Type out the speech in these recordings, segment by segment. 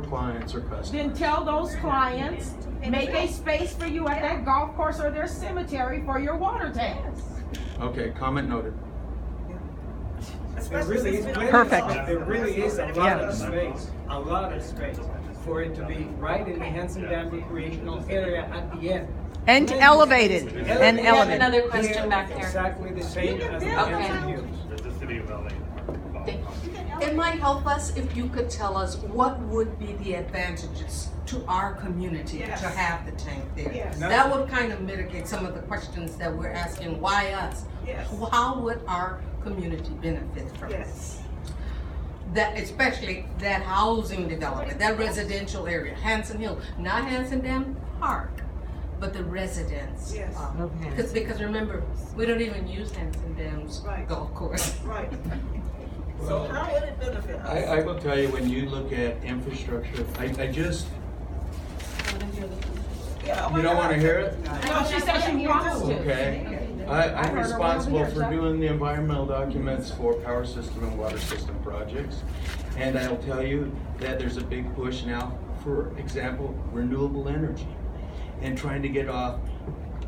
clients or customers. Then tell those clients, make a space for you at that golf course or their cemetery for your water tanks. Okay, comment noted. There really is Perfect. There really is a lot of space for it to be right in the Hanson Dam recreational area at the end. And elevated. And We have elevated. another question back there. Exactly the same as the Hanson Hills. The city of LA. It might help us if you could tell us what would be the advantages to our community to have the tank there. Yes. That would kind of mitigate some of the questions that we're asking, why us? Yes. How would our community benefit from this? That, especially that housing development, that residential area, Hanson Hill, not Hanson Dam Park, but the residents. Yes. Because remember, we don't even use Hanson Dam's Right. golf course. Right. So how would it benefit us? I will tell you, when you look at infrastructure, I just, Yeah, you don't want to hear it? No, she said she wants to. Okay. I'm responsible for doing the environmental documents for power system and water system projects. And I'll tell you that there's a big push now, for example, renewable energy and trying to get off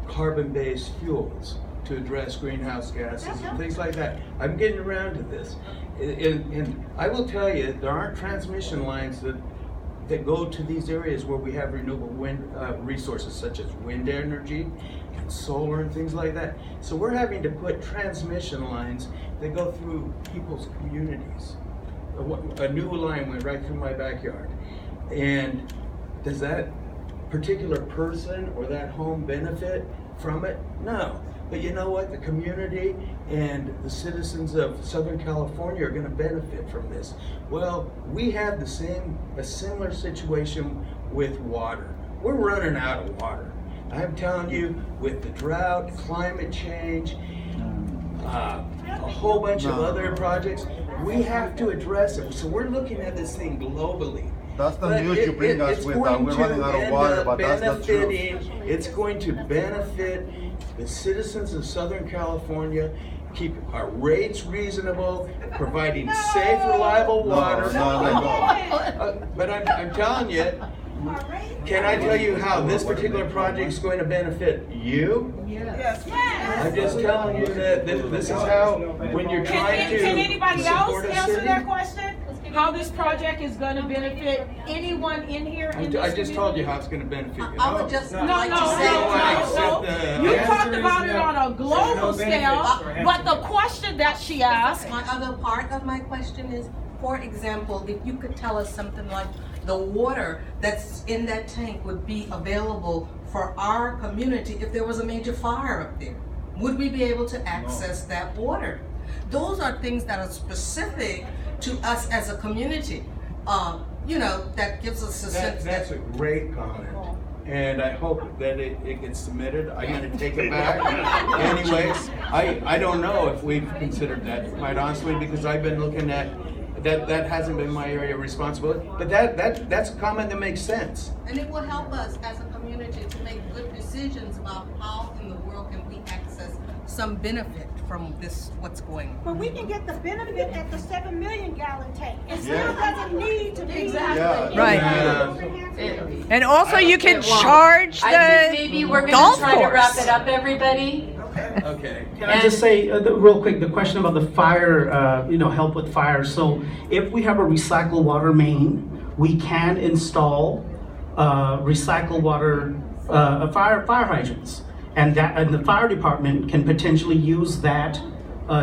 carbon-based fuels to address greenhouse gases and things like that. I'm getting around to this. And I will tell you, there aren't transmission lines that go to these areas where we have renewable wind resources such as wind energy and solar and things like that. So we're having to put transmission lines that go through people's communities. A new line went right through my backyard. And does that particular person or that home benefit from it? No. But you know what? The community and the citizens of Southern California are going to benefit from this. Well, we have a similar situation with water. We're running out of water. I'm telling you, with the drought, climate change, a whole bunch of other projects, we have to address it. So we're looking at this thing globally. That's the news you bring us with, that we're running out of water, but that's not true. It's going to benefit the citizens of Southern California, keep our rates reasonable, providing safe, reliable water. But I'm telling you, can I tell you how this particular project is going to benefit you? Yes. I'm just telling you that this is how, when you're trying to Can anybody else support a answer city. that question? How this project is going to benefit anyone in here in this I just told you community? how it's going to benefit you. I would just No, like no, to say. no. You talked about it on a global scale, but the question that she asked, My other part of my question is, for example, if you could tell us something like the water that's in that tank would be available for our community if there was a major fire up there. Would we be able to access that water? Those are things that are specific to us as a community. That gives us a sense That's a great comment. And I hope that it gets submitted. I'm going to take it back. Anyways, I don't know if we've considered that, quite honestly, because I've been looking at that hasn't been my area of responsibility. But that's a comment that makes sense. And it will help us as a community to make good decisions about how in the world can we access some benefit from this, what's going on. But we can get the benefit at the 7 million gallon tank. It still doesn't need to be. Right. Right. And also you can charge I think maybe the we're going golf to try to wrap course. it up, everybody. Okay. Can I just say real quick, the question about the fire, help with fire. So if we have a recycled water main, we can install recycled water fire hydrants, and the fire department can potentially use that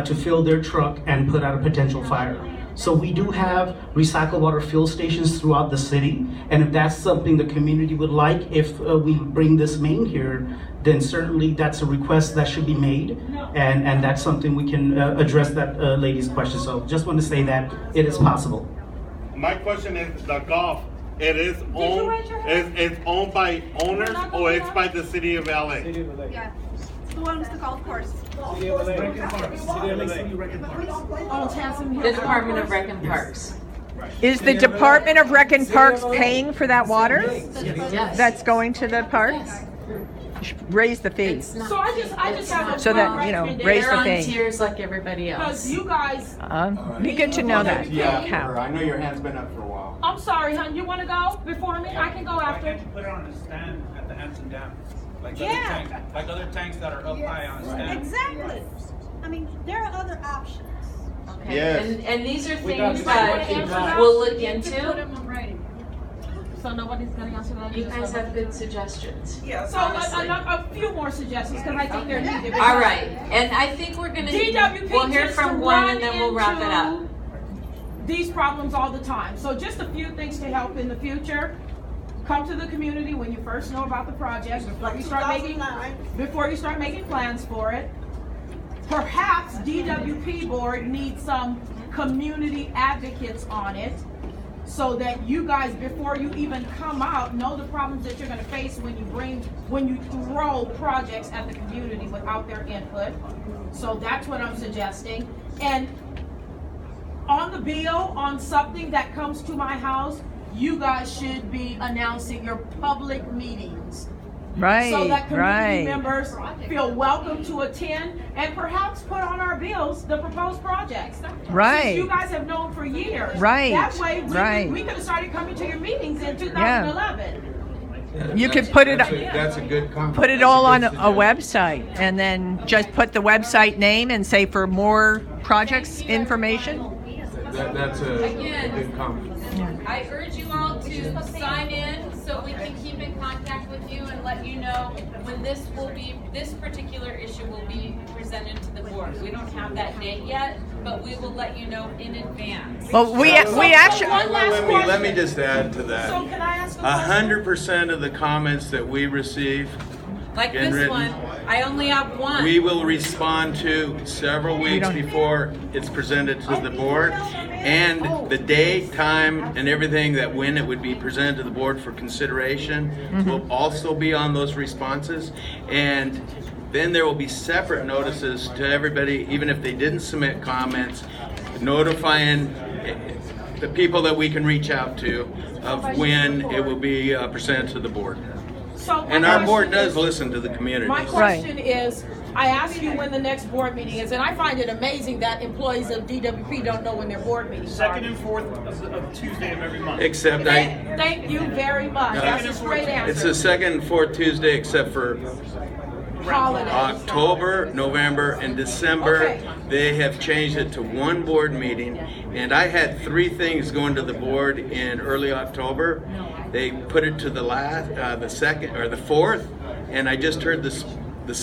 to fill their truck and put out a potential fire. So we do have recycled water fill stations throughout the city, and if that's something the community would like, if we bring this main here, then certainly that's a request that should be made, and that's something we can address that lady's question. So just want to say that it is possible. My question is, the golf, it's owned by owners or it's by the city of LA? Yeah. Who owns the golf course? The Department of Rec and Parks. Is the Department of Rec and Parks paying for that water Yes. that's going to the parks? raise the fee. So I just have a So that, you know, raise the fee. Volunteers like everybody else. Because you guys, Be good to know that. Yeah, How? I know your hand's been up for a while. I'm sorry, hon, you wanna go before me? I can go after. Put it on a stand at the Hanson Dam, like Yeah. other tanks that are up high on a stand. Exactly. I mean, there are other options. Okay. Yes. And these are We got things to that keep that. we'll look Put into. them in writing. So nobody's gonna answer that? You guys have good suggestions. Yeah, So a few more suggestions, because I think they're needed. All right, and I think we're gonna, DWP we'll hear tends to from one run and then we'll wrap it up. into these problems all the time. So just a few things to help in the future. Come to the community when you first know about the project, before you start making plans for it. Perhaps DWP board needs some community advocates on it, so that you guys, before you even come out, know the problems that you're gonna face when you throw projects at the community without their input. So that's what I'm suggesting. And on the bill, on something that comes to my house, you guys should be announcing your public meetings. So that community members feel welcome to attend and perhaps put on our bills the proposed projects. Since you guys have known for years. That way we could have started coming to your meetings in 2011. You could put it. That's a good comment. Put it all on a website, and then just put the website name and say for more projects information. That's a good comment. I urge you all to sign in so we can keep in contact with you and let you know when this particular issue will be presented to the board. We don't have that date yet, but we will let you know in advance. Well, we actually. Let me just add to that. So can I ask a question? 100% of the comments that we receive, Like in this written, one, I only have one. we will respond to several weeks before it's presented to the board, and the date, time, and everything that when it would be presented to the board for consideration will also be on those responses. And then there will be separate notices to everybody, even if they didn't submit comments, notifying the people that we can reach out to of when it will be presented to the board. So And our board does listen to the community. My question is, I ask you when the next board meeting is, and I find it amazing that employees of DWP don't know when their board meetings are. Second and fourth of Tuesday of every month. Except Thank you very much. That's a straight answer. it's the second and fourth Tuesday except for Holidays. October, November, and December. Okay. They have changed it to one board meeting, and I had 3 things going to the board in early October. They put it to the second or the 4th, and I just heard this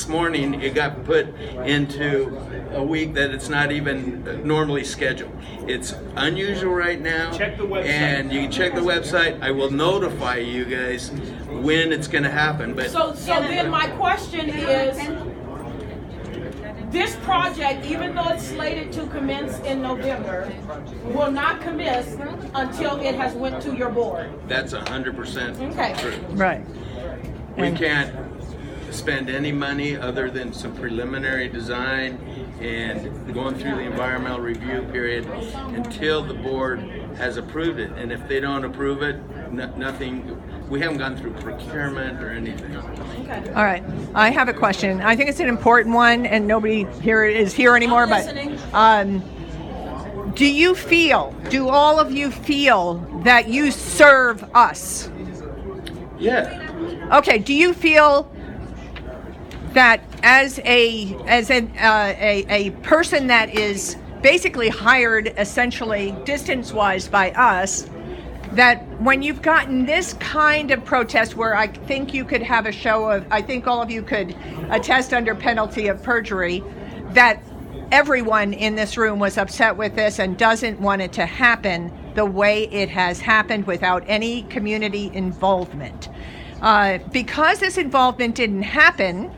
morning it got put into a week that it's not even normally scheduled. It's unusual right now. Check the website. And you can check the website. I will notify you guys when it's going to happen. But So then my question is, this project, even though it's slated to commence in November, will not commence until it has went to your board. that's 100% Okay. true. Right. We can't spend any money other than some preliminary design and going through the environmental review period until the board has approved it. And if they don't approve it, nothing, we haven't gone through procurement or anything. All right. I have a question. I think it's an important one, and nobody here is here anymore. I'm But do all of you feel that you serve us? Yeah. Okay. Do you feel that as a person that is basically hired essentially distance-wise by us, that when you've gotten this kind of protest where I think you could have a show of, I think all of you could attest under penalty of perjury, that everyone in this room was upset with this and doesn't want it to happen the way it has happened without any community involvement. Because this involvement didn't happen,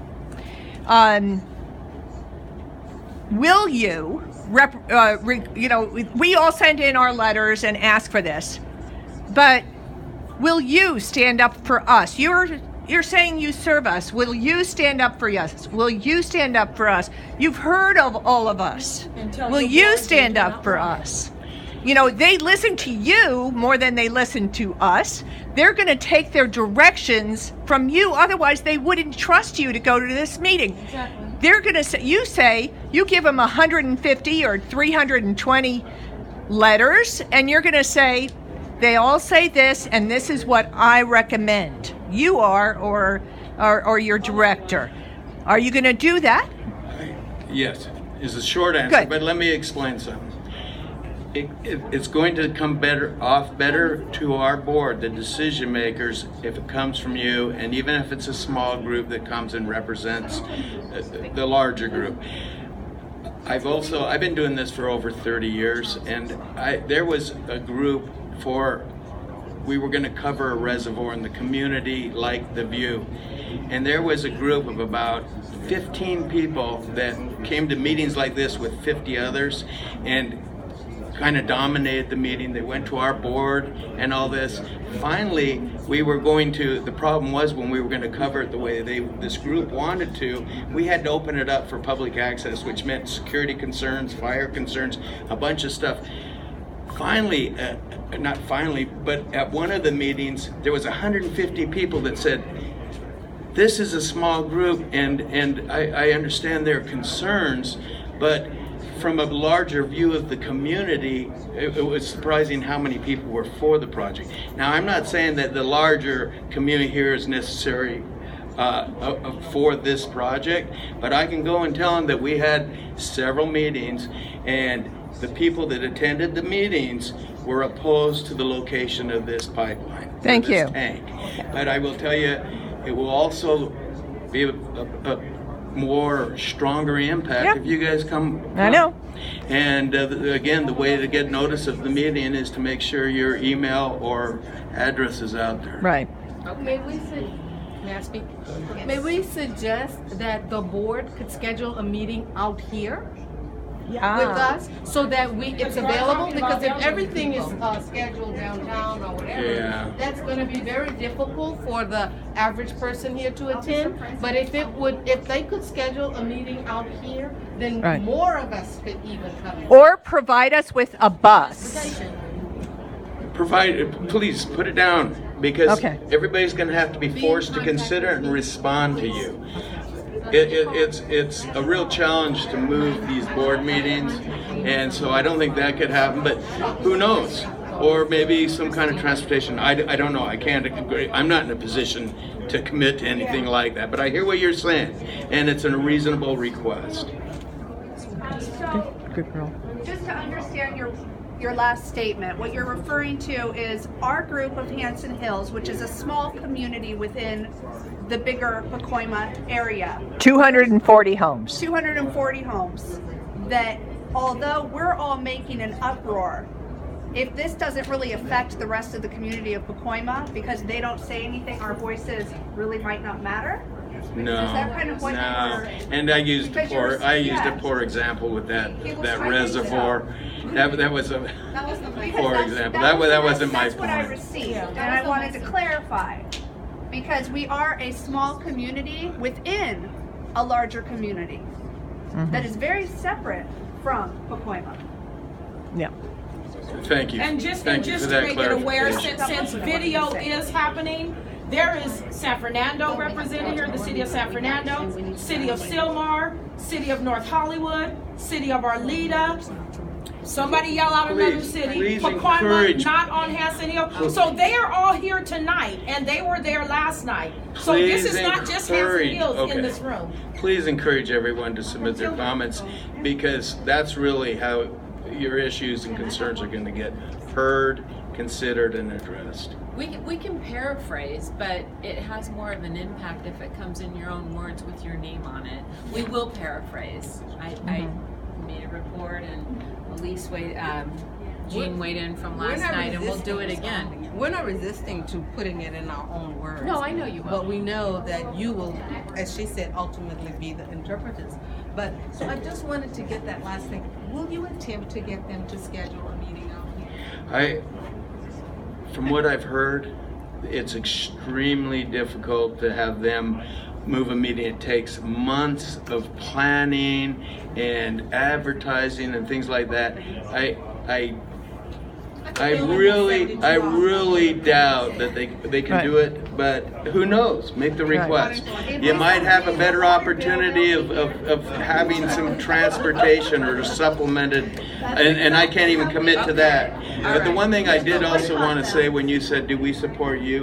will you, we all send in our letters and ask for this, but will you stand up for us? You're saying you serve us. Will you stand up for us? Will you stand up for us? You've heard of all of us. Will you stand up for us? you know, they listen to you more than they listen to us. They're going to take their directions from you. Otherwise, they wouldn't trust you to go to this meeting. Exactly. They're going to say, you give them 150 or 320 letters, and you're going to say, they all say this, and this is what I recommend. You are, or your director. Are you going to do that? Yes, is the short answer. Good. But let me explain something. It's going to come better to our board, the decision makers, if it comes from you, and even if it's a small group that comes and represents the larger group. I've been doing this for over 30 years, and there was a group we were going to cover a reservoir in the community like the View, and there was a group of about 15 people that came to meetings like this with 50 others and kind of dominated the meeting. They went to our board and all this. Finally, the problem was when we were going to cover it the way this group wanted to, we had to open it up for public access, which meant security concerns, fire concerns, a bunch of stuff. Finally, but at one of the meetings, there was 150 people that said, this is a small group, and I understand their concerns, but from a larger view of the community, it was surprising how many people were for the project. Now, I'm not saying that the larger community here is necessary for this project, but I can go and tell them that we had several meetings, and the people that attended the meetings were opposed to the location of this pipeline. Thank you. Tank. But I will tell you, it will also be a more stronger impact if you guys come. I know. And again, the way to get notice of the meeting is to make sure your email or address is out there. Right. May we suggest that the board could schedule a meeting out here with us so that it's available? Because if everything is scheduled downtown or whatever, that's going to be very difficult for the average person here to attend. But if they could schedule a meeting out here, then more of us could even come in. Or provide us with a bus. Please put it down, because everybody's going to have to be forced to consider it and respond to you. It's a real challenge to move these board meetings, and so I don't think that could happen, but who knows? Or maybe some kind of transportation. I don't know. I can't agree. I'm not in a position to commit to anything like that, but I hear what you're saying, and it's a reasonable request. Good girl. Just to understand your last statement, what you're referring to is our group of Hanson Hills, which is a small community within the bigger Pacoima area. 240 homes. 240 homes. That although we're all making an uproar, if this doesn't really affect the rest of the community of Pacoima because they don't say anything, our voices really might not matter. No, is that kind of what you were, and I used a poor example with that reservoir. That was a poor example. That wasn't my point. That's what I received, and I wanted to clarify, because we are a small community within a larger community that is very separate from Pacoima. Yeah. Thank you. And just Thank you to for that make it aware, clarification. since video is happening, there is San Fernando represented here, the city of San Fernando, city of Sylmar, city of North Hollywood, city of Arleta. Somebody yell out another city. Pacoima, not on Hanson Hill. So they are all here tonight, and they were there last night. So this is not just Hanson Hills in this room. Please encourage everyone to submit their comments, because that's really how your issues and concerns are going to get heard, considered, and addressed. We can paraphrase, but it has more of an impact if it comes in your own words with your name on it. We will paraphrase. I made a report, and Elise Jean weighed in from last night, and we'll do it again. We're not resisting to putting it in our own words. No, I know you will. But we know that you will, as she said, ultimately be the interpreters. But so I just wanted to get that last thing. Will you attempt to get them to schedule a meeting out here? From what I've heard, it's extremely difficult to have them move a meeting. It takes months of planning and advertising and things like that. I really doubt that they can do it, but who knows? Make the request. You might have a better opportunity of having some transportation or supplemented, and I can't even commit to that. But the one thing I did also want to say when you said, do we support you?